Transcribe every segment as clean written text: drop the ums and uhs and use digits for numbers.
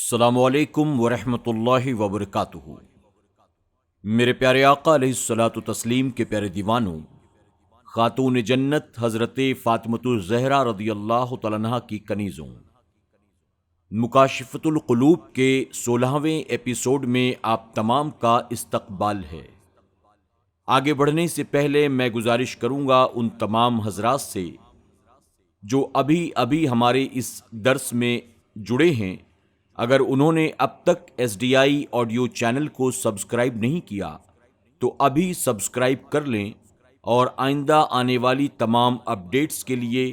السلام علیکم ورحمۃ اللہ وبرکاتہ۔ میرے پیارے آقا علیہ الصلاۃ والتسلیم کے پیارے دیوانوں، خاتون جنت حضرت فاطمۃ الزہرا رضی اللہ تعالیٰ عنہا کی کنیزوں، مکاشفت القلوب کے 16ویں ایپیسوڈ میں آپ تمام کا استقبال ہے۔ آگے بڑھنے سے پہلے میں گزارش کروں گا ان تمام حضرات سے جو ابھی ہمارے اس درس میں جڑے ہیں، اگر انہوں نے اب تک SDI آڈیو چینل کو سبسکرائب نہیں کیا تو ابھی سبسکرائب کر لیں، اور آئندہ آنے والی تمام اپڈیٹس کے لیے،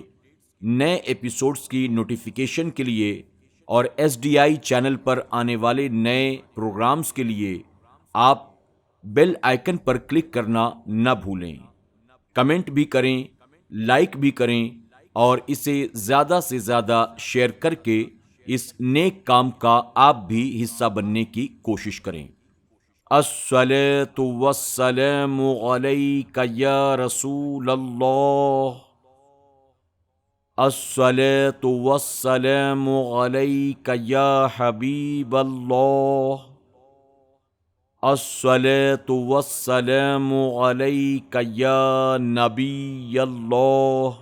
نئے ایپیسوڈز کی نوٹیفیکیشن کے لیے اور SDI چینل پر آنے والے نئے پروگرامز کے لیے آپ بیل آئیکن پر کلک کرنا نہ بھولیں۔ کمنٹ بھی کریں، لائک بھی کریں، اور اسے زیادہ سے زیادہ شیئر کر کے اس نیک کام کا آپ بھی حصہ بننے کی کوشش کریں۔ الصلاۃ والسلام علیک یا رسول اللہ، الصلاۃ والسلام علیک یا حبیب اللہ، الصلاۃ والسلام علیک یا نبی اللہ،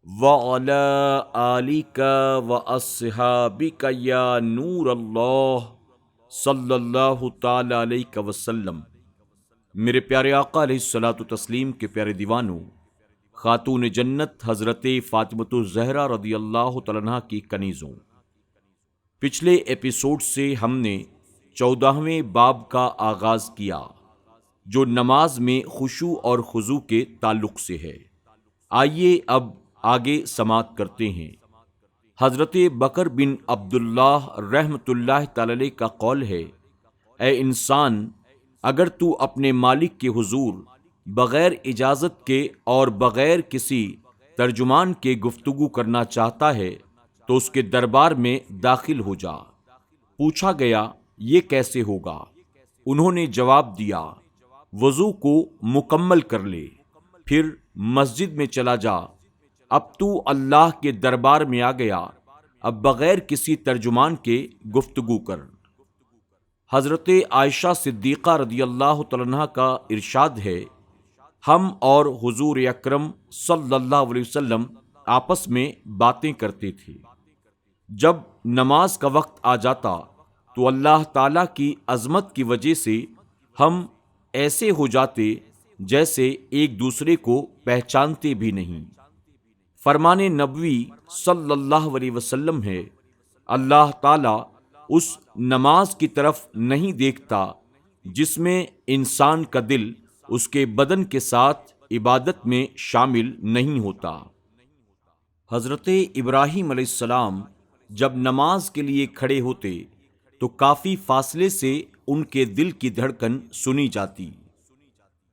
وَعَلَىٰ آلِكَ وَأَصْحَابِكَ یا نور اللہ صلی اللہ تعالی علیہ وسلم۔ میرے پیارے آقا علیہ الصلاۃ والتسلیم کے پیارے دیوانوں، خاتون جنت حضرت فاطمۃ الزہرا رضی اللہ تعالیٰ عنہا کی کنیزوں، پچھلے ایپیسوڈ سے ہم نے 14ویں باب کا آغاز کیا جو نماز میں خشوع اور خضوع کے تعلق سے ہے۔ آئیے اب آگے سماعت کرتے ہیں۔ حضرت بکر بن عبداللہ رحمۃ اللہ تعالی علیہ کا قول ہے، اے انسان، اگر تو اپنے مالک کے حضور بغیر اجازت کے اور بغیر کسی ترجمان کے گفتگو کرنا چاہتا ہے تو اس کے دربار میں داخل ہو جا۔ پوچھا گیا، یہ کیسے ہوگا؟ انہوں نے جواب دیا، وضو کو مکمل کر لے، پھر مسجد میں چلا جا۔ اب تو اللہ کے دربار میں آ گیا، اب بغیر کسی ترجمان کے گفتگو کر۔ حضرت عائشہ صدیقہ رضی اللہ تعالیٰ عنہا کا ارشاد ہے، ہم اور حضور اکرم صلی اللہ علیہ وسلم آپس میں باتیں کرتے تھے۔ جب نماز کا وقت آ جاتا تو اللہ تعالیٰ کی عظمت کی وجہ سے ہم ایسے ہو جاتے جیسے ایک دوسرے کو پہچانتے بھی نہیں۔ فرمان نبوی صلی اللہ علیہ وسلم ہے، اللہ تعالیٰ اس نماز کی طرف نہیں دیکھتا جس میں انسان کا دل اس کے بدن کے ساتھ عبادت میں شامل نہیں ہوتا۔ حضرت ابراہیم علیہ السلام جب نماز کے لیے کھڑے ہوتے تو کافی فاصلے سے ان کے دل کی دھڑکن سنی جاتی۔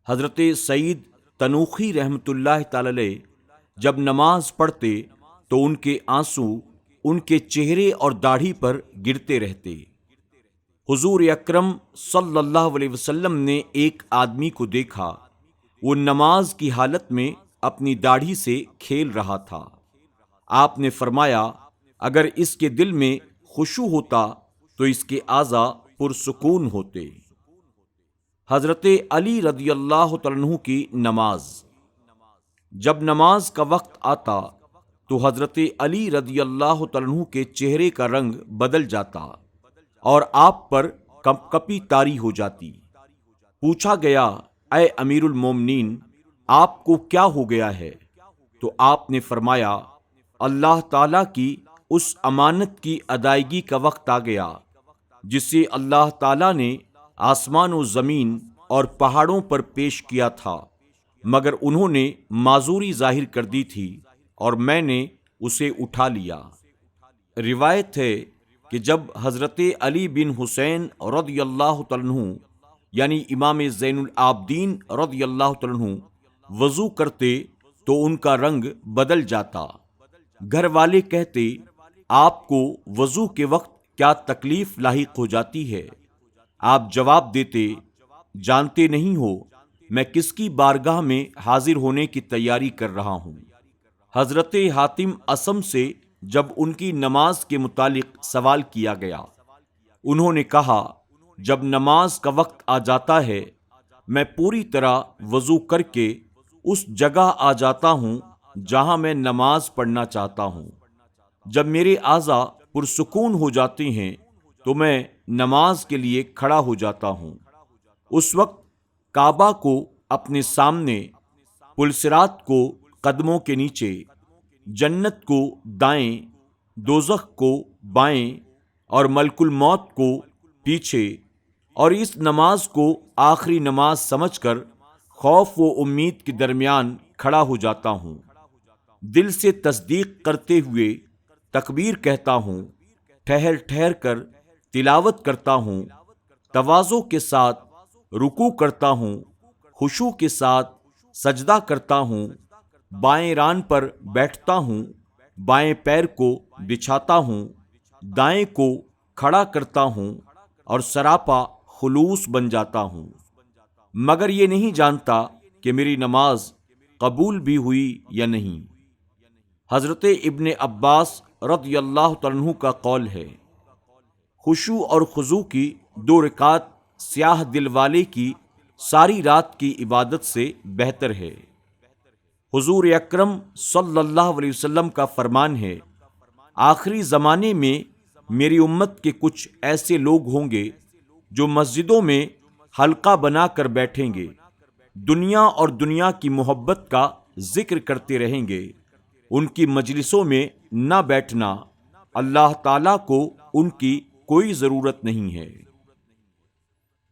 حضرت سعید تنوخی رحمۃ اللہ تعالی علیہ جب نماز پڑھتے تو ان کے آنسو ان کے چہرے اور داڑھی پر گرتے رہتے۔ حضور اکرم صلی اللہ علیہ وسلم نے ایک آدمی کو دیکھا، وہ نماز کی حالت میں اپنی داڑھی سے کھیل رہا تھا۔ آپ نے فرمایا، اگر اس کے دل میں خشوع ہوتا تو اس کے اعضاء پرسکون ہوتے۔ حضرت علی رضی اللہ تعالیٰ عنہ کی نماز۔ جب نماز کا وقت آتا تو حضرت علی رضی اللہ تعالیٰ عنہ کے چہرے کا رنگ بدل جاتا اور آپ پر کپ کپی طاری ہو جاتی۔ پوچھا گیا، اے امیر المومنین، آپ کو کیا ہو گیا ہے؟ تو آپ نے فرمایا، اللہ تعالیٰ کی اس امانت کی ادائیگی کا وقت آ گیا جسے اللہ تعالیٰ نے آسمان و زمین اور پہاڑوں پر پیش کیا تھا، مگر انہوں نے معذوری ظاہر کر دی تھی اور میں نے اسے اٹھا لیا۔ روایت ہے کہ جب حضرت علی بن حسین رضی اللہ تعالیٰ عنہ یعنی امام زین العابدین رضی اللہ تعالیٰ عنہ وضو کرتے تو ان کا رنگ بدل جاتا۔ گھر والے کہتے، آپ کو وضو کے وقت کیا تکلیف لاحق ہو جاتی ہے؟ آپ جواب دیتے، جانتے نہیں ہو میں کس کی بارگاہ میں حاضر ہونے کی تیاری کر رہا ہوں۔ حضرت حاتم اصم سے جب ان کی نماز کے متعلق سوال کیا گیا۔ انہوں نے کہا، جب نماز کا وقت آ جاتا ہے میں پوری طرح وضو کر کے اس جگہ آ جاتا ہوں جہاں میں نماز پڑھنا چاہتا ہوں۔ جب میرے اعضاء پرسکون ہو جاتے ہیں تو میں نماز کے لیے کھڑا ہو جاتا ہوں۔ اس وقت کعبہ کو اپنے سامنے، پلسرات کو قدموں کے نیچے، جنت کو دائیں، دوزخ کو بائیں اور ملک الموت کو پیچھے، اور اس نماز کو آخری نماز سمجھ کر خوف و امید کے درمیان کھڑا ہو جاتا ہوں۔ دل سے تصدیق کرتے ہوئے تکبیر کہتا ہوں، ٹھہر ٹھہر کر تلاوت کرتا ہوں، تواضع کے ساتھ رکوع کرتا ہوں، خشوع کے ساتھ سجدہ کرتا ہوں، بائیں ران پر بیٹھتا ہوں، بائیں پیر کو بچھاتا ہوں، دائیں کو کھڑا کرتا ہوں اور سراپا خلوص بن جاتا ہوں، مگر یہ نہیں جانتا کہ میری نماز قبول بھی ہوئی یا نہیں۔ حضرت ابن عباس رضی اللہ عنہ کا قول ہے، خشوع اور خضوع کی 2 رکعات سیاہ دل والے کی ساری رات کی عبادت سے بہتر ہے۔ حضور اکرم صلی اللہ علیہ وسلم کا فرمان ہے، آخری زمانے میں میری امت کے کچھ ایسے لوگ ہوں گے جو مسجدوں میں حلقہ بنا کر بیٹھیں گے، دنیا اور دنیا کی محبت کا ذکر کرتے رہیں گے۔ ان کی مجلسوں میں نہ بیٹھنا، اللہ تعالیٰ کو ان کی کوئی ضرورت نہیں ہے۔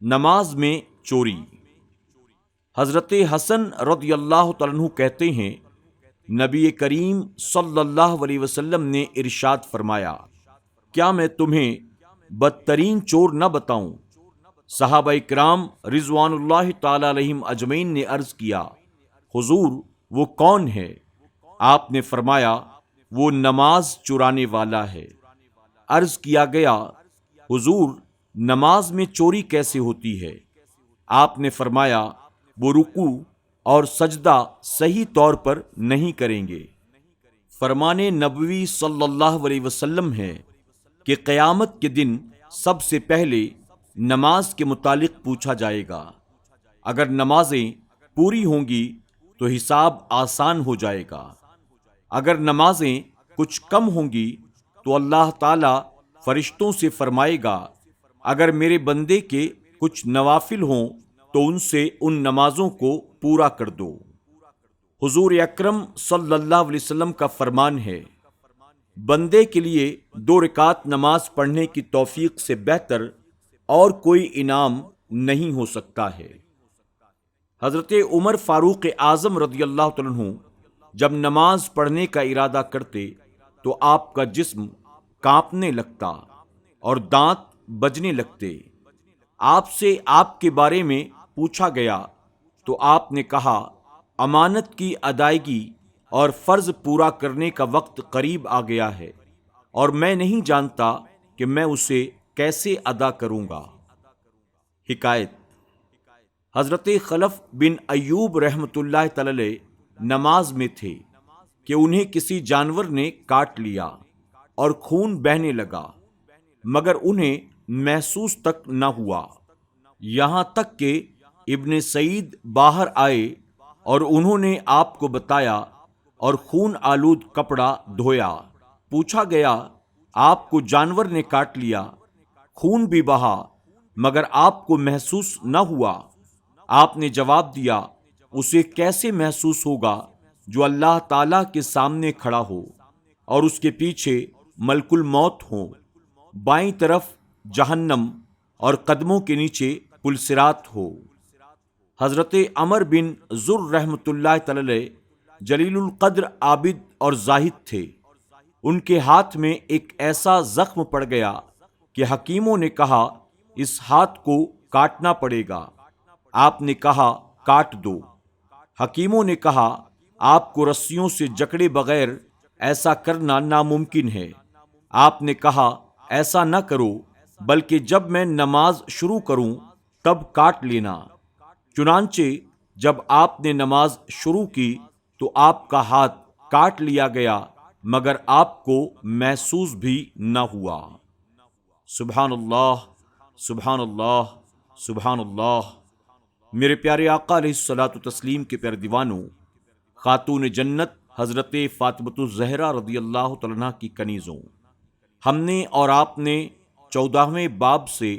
نماز میں چوری۔ حضرت حسن رضی اللہ عنہ کہتے ہیں، نبی کریم صلی اللہ علیہ وسلم نے ارشاد فرمایا، کیا میں تمہیں بدترین چور نہ بتاؤں؟ صحابہ کرام رضوان اللہ تعالی علیہم اجمعین نے عرض کیا، حضور وہ کون ہے؟ آپ نے فرمایا، وہ نماز چرانے والا ہے۔ عرض کیا گیا، حضور نماز میں چوری کیسے ہوتی ہے؟ آپ نے فرمایا، وہ رکوع اور سجدہ صحیح طور پر نہیں کریں گے۔ فرمان نبوی صلی اللہ علیہ وسلم ہے کہ قیامت کے دن سب سے پہلے نماز کے متعلق پوچھا جائے گا۔ اگر نمازیں پوری ہوں گی تو حساب آسان ہو جائے گا، اگر نمازیں کچھ کم ہوں گی تو اللہ تعالی فرشتوں سے فرمائے گا، اگر میرے بندے کے کچھ نوافل ہوں تو ان سے ان نمازوں کو پورا کر دو۔ حضور اکرم صلی اللہ علیہ وسلم کا فرمان ہے، بندے کے لیے 2 رکعت نماز پڑھنے کی توفیق سے بہتر اور کوئی انعام نہیں ہو سکتا ہے۔ حضرت عمر فاروق اعظم رضی اللہ عنہ جب نماز پڑھنے کا ارادہ کرتے تو آپ کا جسم کانپنے لگتا اور دانت بجنے لگتے۔ آپ سے آپ کے بارے میں پوچھا گیا تو آپ نے کہا، امانت کی ادائیگی اور فرض پورا کرنے کا وقت قریب آ گیا ہے اور میں نہیں جانتا کہ میں اسے کیسے ادا کروں گا۔ حکایت۔ حضرت خلف بن ایوب رحمۃ اللہ تعالی نماز میں تھے کہ انہیں کسی جانور نے کاٹ لیا اور خون بہنے لگا، مگر انہیں محسوس تک نہ ہوا، یہاں تک کہ ابن سعید باہر آئے اور انہوں نے آپ کو بتایا اور خون آلود کپڑا دھویا۔ پوچھا گیا، آپ کو جانور نے کاٹ لیا، خون بھی بہا، مگر آپ کو محسوس نہ ہوا؟ آپ نے جواب دیا، اسے کیسے محسوس ہوگا جو اللہ تعالیٰ کے سامنے کھڑا ہو اور اس کے پیچھے ملک الموت ہو، بائیں طرف جہنم اور قدموں کے نیچے پلسرات ہو۔ حضرت عمر بن ذر رحمۃ اللہ تعالی جلیل القدر عابد اور زاہد تھے۔ ان کے ہاتھ میں ایک ایسا زخم پڑ گیا کہ حکیموں نے کہا، اس ہاتھ کو کاٹنا پڑے گا۔ آپ نے کہا، کاٹ دو۔ حکیموں نے کہا، آپ کو رسیوں سے جکڑے بغیر ایسا کرنا ناممکن ہے۔ آپ نے کہا، ایسا نہ کرو، بلکہ جب میں نماز شروع کروں تب کاٹ لینا۔ چنانچہ جب آپ نے نماز شروع کی تو آپ کا ہاتھ کاٹ لیا گیا مگر آپ کو محسوس بھی نہ ہوا۔ سبحان اللہ، سبحان اللہ، سبحان اللہ۔ میرے پیارے آقا علیہ الصلوۃ والتسلیم کے پیارے دیوانوں، خاتون جنت حضرت فاطمۃ الزہرا رضی اللہ تعالیٰ عنہا کی کنیزوں، ہم نے اور آپ نے 14ویں باب سے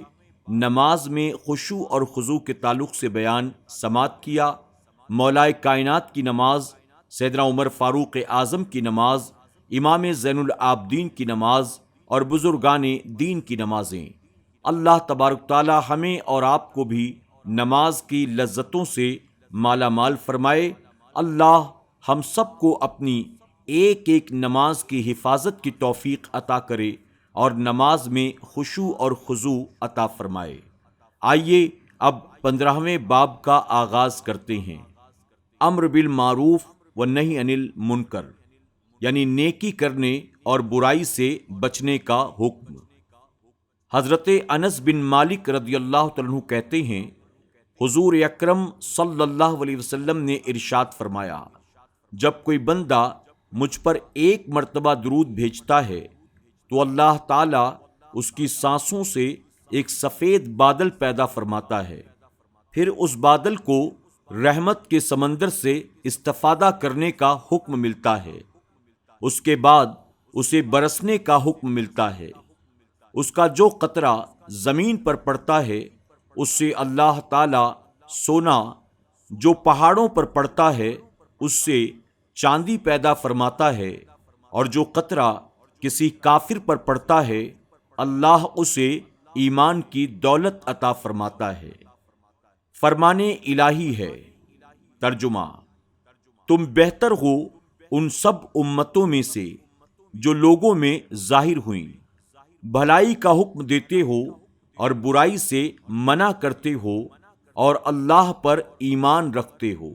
نماز میں خشوع اور خضوع کے تعلق سے بیان سماعت کیا۔ مولائے کائنات کی نماز، سیدنا عمر فاروق اعظم کی نماز، امام زین العابدین کی نماز اور بزرگان دین کی نمازیں، اللہ تبارک تعالی ہمیں اور آپ کو بھی نماز کی لذتوں سے مالا مال فرمائے۔ اللہ ہم سب کو اپنی ایک ایک نماز کی حفاظت کی توفیق عطا کرے اور نماز میں خشوع اور خضوع عطا فرمائے۔ آئیے اب 15ویں باب کا آغاز کرتے ہیں۔ امر بالمعروف و نہی انل منکر، یعنی نیکی کرنے اور برائی سے بچنے کا حکم۔ حضرت انس بن مالک رضی اللہ تعالیٰ عنہ کہتے ہیں، حضور اکرم صلی اللہ علیہ وسلم نے ارشاد فرمایا، جب کوئی بندہ مجھ پر ایک مرتبہ درود بھیجتا ہے تو اللہ تعالیٰ اس کی سانسوں سے ایک سفید بادل پیدا فرماتا ہے، پھر اس بادل کو رحمت کے سمندر سے استفادہ کرنے کا حکم ملتا ہے، اس کے بعد اسے برسنے کا حکم ملتا ہے۔ اس کا جو قطرہ زمین پر پڑتا ہے اس سے اللہ تعالیٰ سونا، جو پہاڑوں پر پڑتا ہے اس سے چاندی پیدا فرماتا ہے، اور جو قطرہ کسی کافر پر پڑتا ہے اللہ اسے ایمان کی دولت عطا فرماتا ہے۔ فرمان الہی ہے۔ ترجمہ: تم بہتر ہو ان سب امتوں میں سے جو لوگوں میں ظاہر ہوئیں، بھلائی کا حکم دیتے ہو اور برائی سے منع کرتے ہو اور اللہ پر ایمان رکھتے ہو۔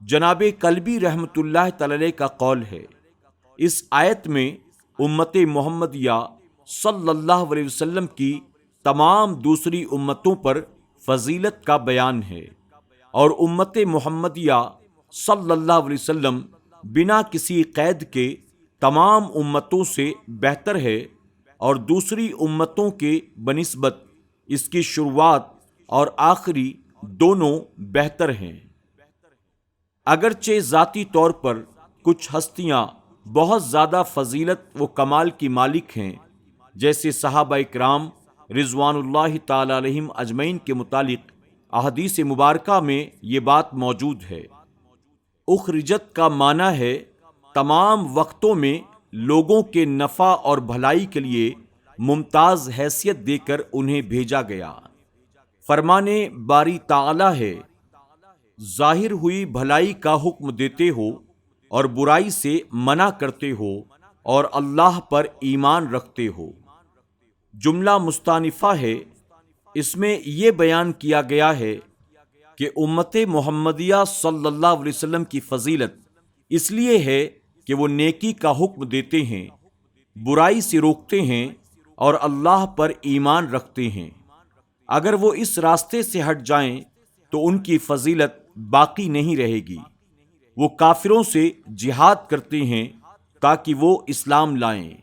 جناب کلبی رحمۃ اللہ تعالی کا قول ہے، اس آیت میں امت محمدیہ صلی اللہ علیہ وسلم کی تمام دوسری امتوں پر فضیلت کا بیان ہے، اور امت محمدیہ صلی اللہ علیہ وسلم بنا کسی قید کے تمام امتوں سے بہتر ہے، اور دوسری امتوں کے بنسبت اس کی شروعات اور آخری دونوں بہتر ہیں۔ اگرچہ ذاتی طور پر کچھ ہستیاں بہت زیادہ فضیلت و کمال کی مالک ہیں، جیسے صحابہ اکرام رضوان اللہ تعالی علیہم اجمعین کے متعلق احادیث مبارکہ میں یہ بات موجود ہے۔ اخرجت کا معنی ہے تمام وقتوں میں لوگوں کے نفع اور بھلائی کے لیے ممتاز حیثیت دے کر انہیں بھیجا گیا۔ فرمان باری تعالی ہے، ظاہر ہوئی بھلائی کا حکم دیتے ہو اور برائی سے منع کرتے ہو اور اللہ پر ایمان رکھتے ہو۔ جملہ مستانفہ ہے، اس میں یہ بیان کیا گیا ہے کہ امت محمدیہ صلی اللہ علیہ وسلم کی فضیلت اس لیے ہے کہ وہ نیکی کا حکم دیتے ہیں، برائی سے روکتے ہیں اور اللہ پر ایمان رکھتے ہیں۔ اگر وہ اس راستے سے ہٹ جائیں تو ان کی فضیلت باقی نہیں رہے گی۔ وہ کافروں سے جہاد کرتے ہیں تاکہ وہ اسلام لائیں،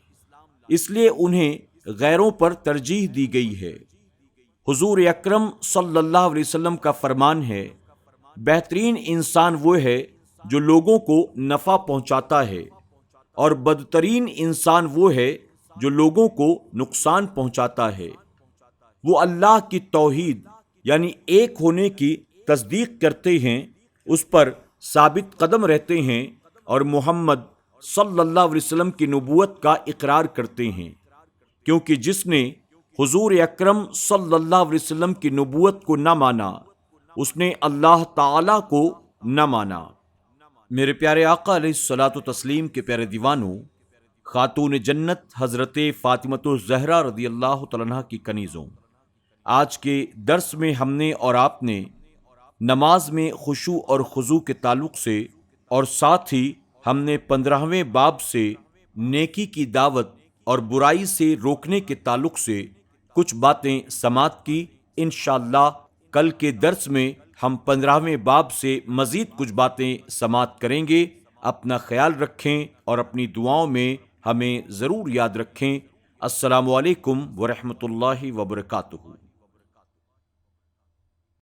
اس لیے انہیں غیروں پر ترجیح دی گئی ہے۔ حضور اکرم صلی اللہ علیہ وسلم کا فرمان ہے، بہترین انسان وہ ہے جو لوگوں کو نفع پہنچاتا ہے، اور بدترین انسان وہ ہے جو لوگوں کو نقصان پہنچاتا ہے۔ وہ اللہ کی توحید یعنی ایک ہونے کی تصدیق کرتے ہیں، اس پر ثابت قدم رہتے ہیں، اور محمد صلی اللہ علیہ وسلم کی نبوت کا اقرار کرتے ہیں، کیونکہ جس نے حضور اکرم صلی اللہ علیہ وسلم کی نبوت کو نہ مانا اس نے اللہ تعالی کو نہ مانا۔ میرے پیارے آقا علیہ الصلوۃ والتسلیم کے پیارے دیوانوں، خاتون جنت حضرت فاطمۃ الزہرا رضی اللہ تعالیٰ عنہا کی کنیزوں، آج کے درس میں ہم نے اور آپ نے نماز میں خشوع اور خضوع کے تعلق سے، اور ساتھ ہی ہم نے 15ویں باب سے نیکی کی دعوت اور برائی سے روکنے کے تعلق سے کچھ باتیں سماعت کی۔ انشاءاللہ کل کے درس میں ہم 15ویں باب سے مزید کچھ باتیں سماعت کریں گے۔ اپنا خیال رکھیں اور اپنی دعاؤں میں ہمیں ضرور یاد رکھیں۔ السلام علیکم ورحمۃ اللہ وبرکاتہ۔